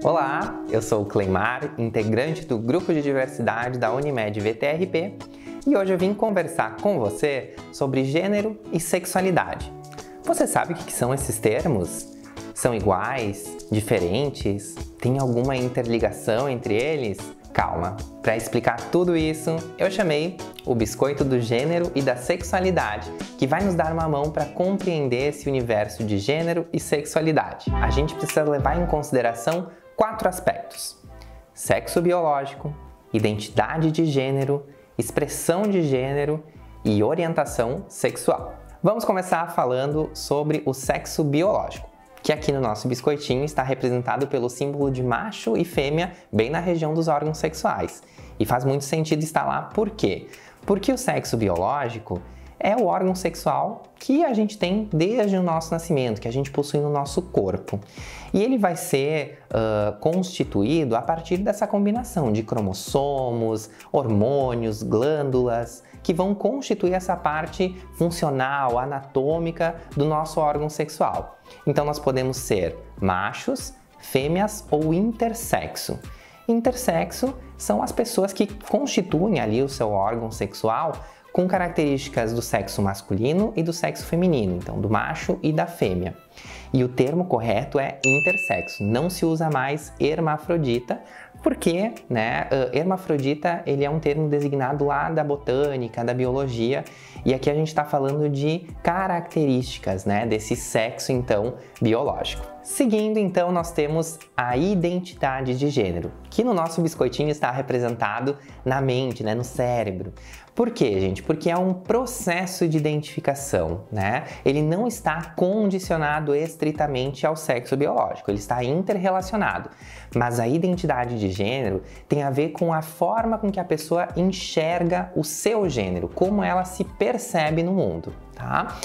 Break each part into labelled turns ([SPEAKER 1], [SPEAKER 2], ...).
[SPEAKER 1] Olá, eu sou o Cleimar, integrante do Grupo de Diversidade da Unimed VTRP, e hoje eu vim conversar com você sobre gênero e sexualidade. Você sabe o que são esses termos? São iguais? Diferentes? Tem alguma interligação entre eles? Calma, para explicar tudo isso, eu chamei o Biscoito do Gênero e da Sexualidade, que vai nos dar uma mão para compreender esse universo de gênero e sexualidade. A gente precisa levar em consideração 4 aspectos: sexo biológico, identidade de gênero, expressão de gênero e orientação sexual. Vamos começar falando sobre o sexo biológico, que aqui no nosso biscoitinho está representado pelo símbolo de macho e fêmea bem na região dos órgãos sexuais. E faz muito sentido estar lá, por quê? Porque o sexo biológico é o órgão sexual que a gente tem desde o nosso nascimento, que a gente possui no nosso corpo. E ele vai ser constituído a partir dessa combinação de cromossomos, hormônios, glândulas, que vão constituir essa parte funcional, anatômica do nosso órgão sexual. Então nós podemos ser machos, fêmeas ou intersexo. Intersexo são as pessoas que constituem ali o seu órgão sexual com características do sexo masculino e do sexo feminino, então do macho e da fêmea. E o termo correto é intersexo, não se usa mais hermafrodita, porque, hermafrodita ele é um termo designado lá da botânica, da biologia, e aqui a gente está falando de características, desse sexo, então, biológico. Seguindo, então, nós temos a identidade de gênero, que no nosso biscoitinho está representado na mente, no cérebro. Por quê, gente? Porque é um processo de identificação, Ele não está condicionado estritamente ao sexo biológico, ele está interrelacionado. Mas a identidade de gênero tem a ver com a forma com que a pessoa enxerga o seu gênero, como ela se percebe no mundo, tá?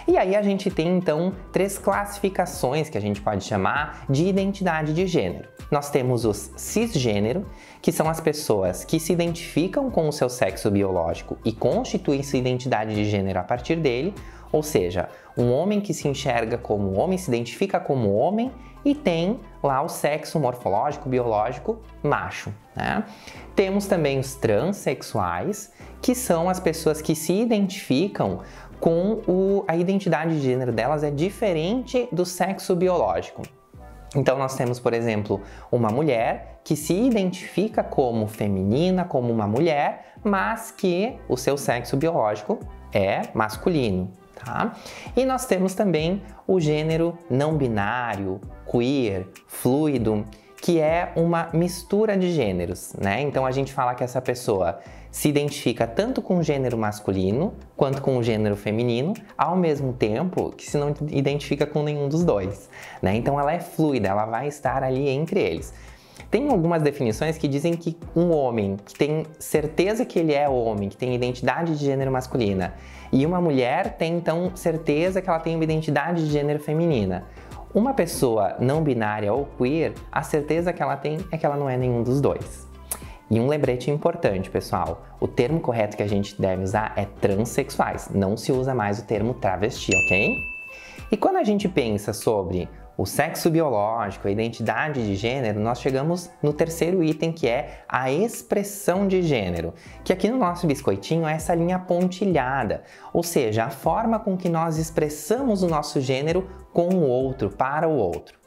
[SPEAKER 1] E aí a gente tem, então, 3 classificações que a gente pode chamar de identidade de gênero. Nós temos os cisgênero, que são as pessoas que se identificam com o seu sexo biológico e constituem sua identidade de gênero a partir dele, ou seja, um homem que se enxerga como homem, se identifica como homem e tem lá o sexo morfológico, biológico, macho, Temos também os transexuais, que são as pessoas que se identificam com a identidade de gênero delas é diferente do sexo biológico. Então nós temos, por exemplo, uma mulher que se identifica como feminina, como uma mulher, mas que o seu sexo biológico é masculino, tá? E nós temos também o gênero não binário, queer, fluido, que é uma mistura de gêneros, Então a gente fala que essa pessoa se identifica tanto com o gênero masculino quanto com o gênero feminino, ao mesmo tempo que se não identifica com nenhum dos dois, Então ela é fluida, ela vai estar ali entre eles. Tem algumas definições que dizem que um homem que tem certeza que ele é homem, que tem identidade de gênero masculina, e uma mulher tem então certeza que ela tem uma identidade de gênero feminina. Uma pessoa não binária ou queer, a certeza que ela tem é que ela não é nenhum dos dois. E um lembrete importante, pessoal, o termo correto que a gente deve usar é transexuais, não se usa mais o termo travesti, ok? E quando a gente pensa sobre o sexo biológico, a identidade de gênero, nós chegamos no terceiro item, que é a expressão de gênero, que aqui no nosso biscoitinho é essa linha pontilhada, ou seja, a forma com que nós expressamos o nosso gênero com o outro, para o outro.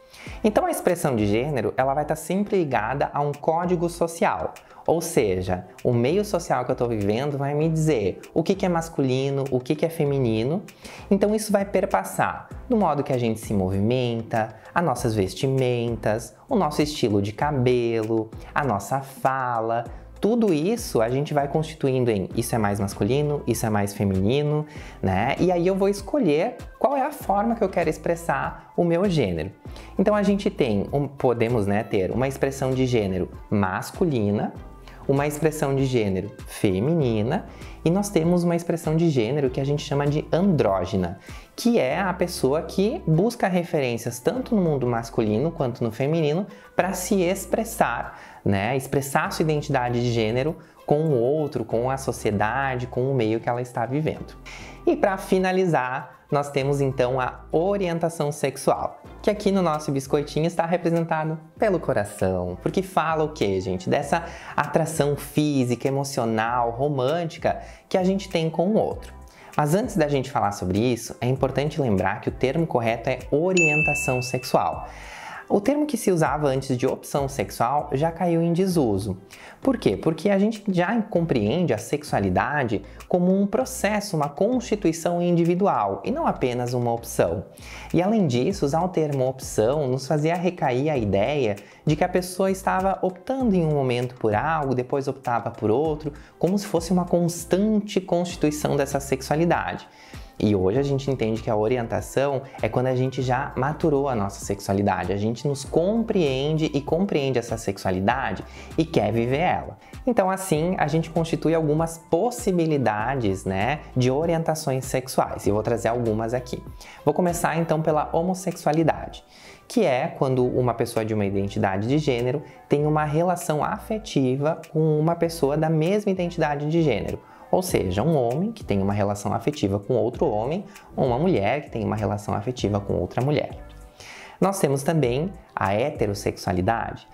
[SPEAKER 1] Então a expressão de gênero, ela vai estar sempre ligada a um código social, ou seja, o meio social que eu estou vivendo vai me dizer o que é masculino, o que é feminino. Então isso vai perpassar no modo que a gente se movimenta, as nossas vestimentas, o nosso estilo de cabelo, a nossa fala. Tudo isso a gente vai constituindo em isso é mais masculino, isso é mais feminino, E aí eu vou escolher qual é a forma que eu quero expressar o meu gênero. Então a gente tem, podemos ter uma expressão de gênero masculina, uma expressão de gênero feminina e nós temos uma expressão de gênero que a gente chama de andrógina, que é a pessoa que busca referências tanto no mundo masculino quanto no feminino para se expressar, expressar sua identidade de gênero com o outro, com a sociedade, com o meio que ela está vivendo. E para finalizar nós temos então a orientação sexual, que aqui no nosso biscoitinho está representado pelo coração, porque fala o quê, gente? Dessa atração física, emocional, romântica que a gente tem com o outro. Mas antes da gente falar sobre isso, é importante lembrar que o termo correto é orientação sexual. O termo que se usava antes de opção sexual já caiu em desuso. Por quê? Porque a gente já compreende a sexualidade como um processo, uma constituição individual e não apenas uma opção. E além disso, usar o termo opção nos fazia recair a ideia de que a pessoa estava optando em um momento por algo, depois optava por outro, como se fosse uma constante constituição dessa sexualidade. E hoje a gente entende que a orientação é quando a gente já maturou a nossa sexualidade, a gente nos compreende e compreende essa sexualidade e quer viver ela. Então assim, a gente constitui algumas possibilidades, de orientações sexuais, e eu vou trazer algumas aqui. Vou começar então pela homossexualidade, que é quando uma pessoa de uma identidade de gênero tem uma relação afetiva com uma pessoa da mesma identidade de gênero. Ou seja, um homem que tem uma relação afetiva com outro homem ou uma mulher que tem uma relação afetiva com outra mulher. Nós temos também a heterossexualidade,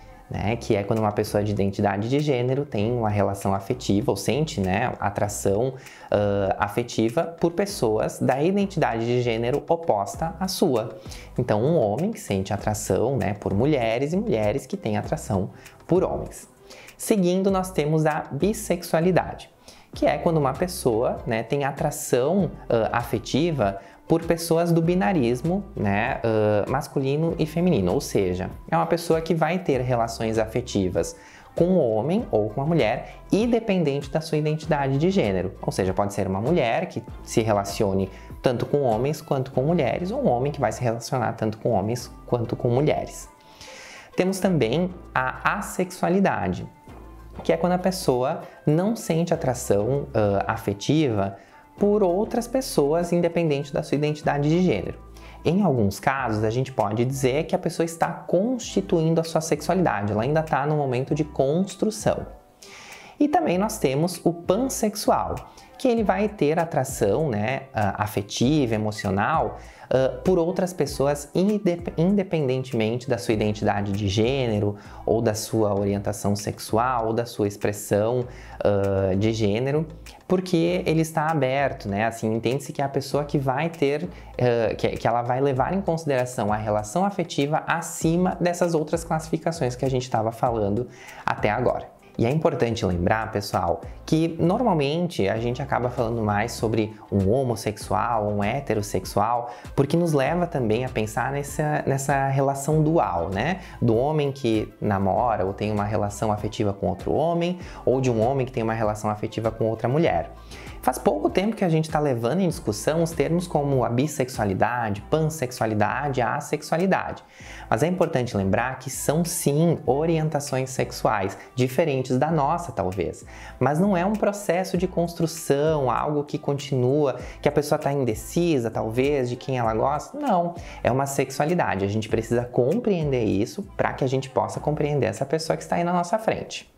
[SPEAKER 1] que é quando uma pessoa de identidade de gênero tem uma relação afetiva ou sente atração afetiva por pessoas da identidade de gênero oposta à sua. Então, um homem que sente atração por mulheres e mulheres que têm atração por homens. Seguindo, nós temos a bissexualidade, que é quando uma pessoa tem atração afetiva por pessoas do binarismo masculino e feminino, ou seja, é uma pessoa que vai ter relações afetivas com um homem ou com uma mulher, independente da sua identidade de gênero. Ou seja, pode ser uma mulher que se relacione tanto com homens quanto com mulheres, ou um homem que vai se relacionar tanto com homens quanto com mulheres. Temos também a assexualidade, que é quando a pessoa não sente atração afetiva por outras pessoas, independente da sua identidade de gênero. Em alguns casos, a gente pode dizer que a pessoa está constituindo a sua sexualidade, ela ainda está no momento de construção. E também nós temos o pansexual, que ele vai ter atração afetiva, emocional, por outras pessoas independentemente da sua identidade de gênero, ou da sua orientação sexual, ou da sua expressão de gênero, porque ele está aberto, assim, entende-se que é a pessoa que vai ter, que ela vai levar em consideração a relação afetiva acima dessas outras classificações que a gente estava falando até agora. E é importante lembrar, pessoal, que normalmente a gente acaba falando mais sobre um homossexual, um heterossexual, porque nos leva também a pensar nessa relação dual, do homem que namora ou tem uma relação afetiva com outro homem, ou de um homem que tem uma relação afetiva com outra mulher. Faz pouco tempo que a gente está levando em discussão os termos como a bissexualidade, pansexualidade, a assexualidade. Mas é importante lembrar que são sim orientações sexuais, diferentes da nossa talvez. Mas não é um processo de construção, algo que continua, que a pessoa está indecisa talvez de quem ela gosta. Não, é uma sexualidade. A gente precisa compreender isso para que a gente possa compreender essa pessoa que está aí na nossa frente.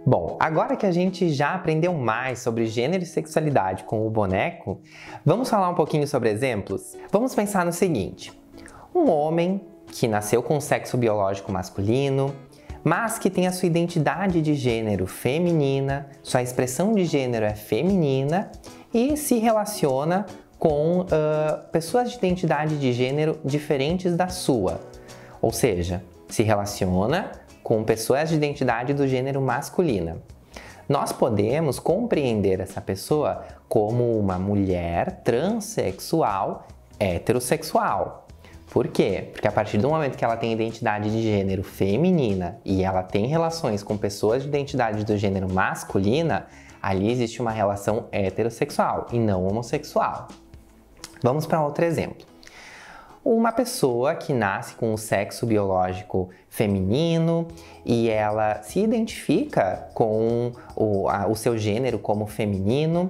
[SPEAKER 1] Bom, agora que a gente já aprendeu mais sobre gênero e sexualidade com o boneco, vamos falar um pouquinho sobre exemplos? Vamos pensar no seguinte: um homem que nasceu com sexo biológico masculino, mas que tem a sua identidade de gênero feminina, sua expressão de gênero é feminina e se relaciona com pessoas de identidade de gênero diferentes da sua, ou seja, se relaciona com pessoas de identidade do gênero masculina. Nós podemos compreender essa pessoa como uma mulher transexual heterossexual. Por quê? Porque a partir do momento que ela tem identidade de gênero feminina e ela tem relações com pessoas de identidade do gênero masculina, ali existe uma relação heterossexual e não homossexual. Vamos para outro exemplo. Uma pessoa que nasce com o sexo biológico feminino e ela se identifica com o seu gênero como feminino,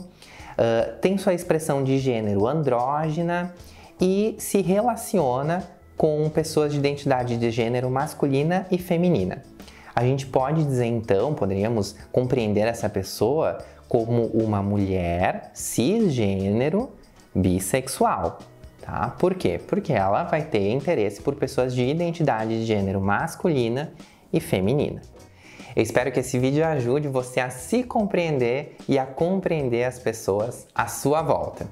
[SPEAKER 1] tem sua expressão de gênero andrógina e se relaciona com pessoas de identidade de gênero masculina e feminina. A gente pode dizer então, poderíamos compreender essa pessoa como uma mulher cisgênero, bissexual, tá? Por quê? Porque ela vai ter interesse por pessoas de identidade de gênero masculina e feminina. Eu espero que esse vídeo ajude você a se compreender e a compreender as pessoas à sua volta.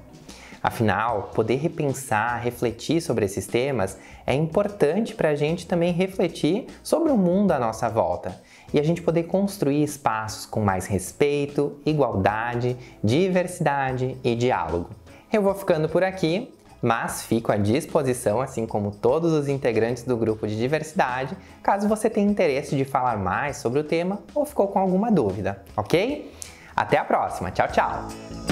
[SPEAKER 1] Afinal, poder repensar, refletir sobre esses temas é importante para a gente também refletir sobre o mundo à nossa volta e a gente poder construir espaços com mais respeito, igualdade, diversidade e diálogo. Eu vou ficando por aqui, mas fico à disposição, assim como todos os integrantes do grupo de diversidade, caso você tenha interesse de falar mais sobre o tema ou ficou com alguma dúvida, ok? Até a próxima, tchau, tchau!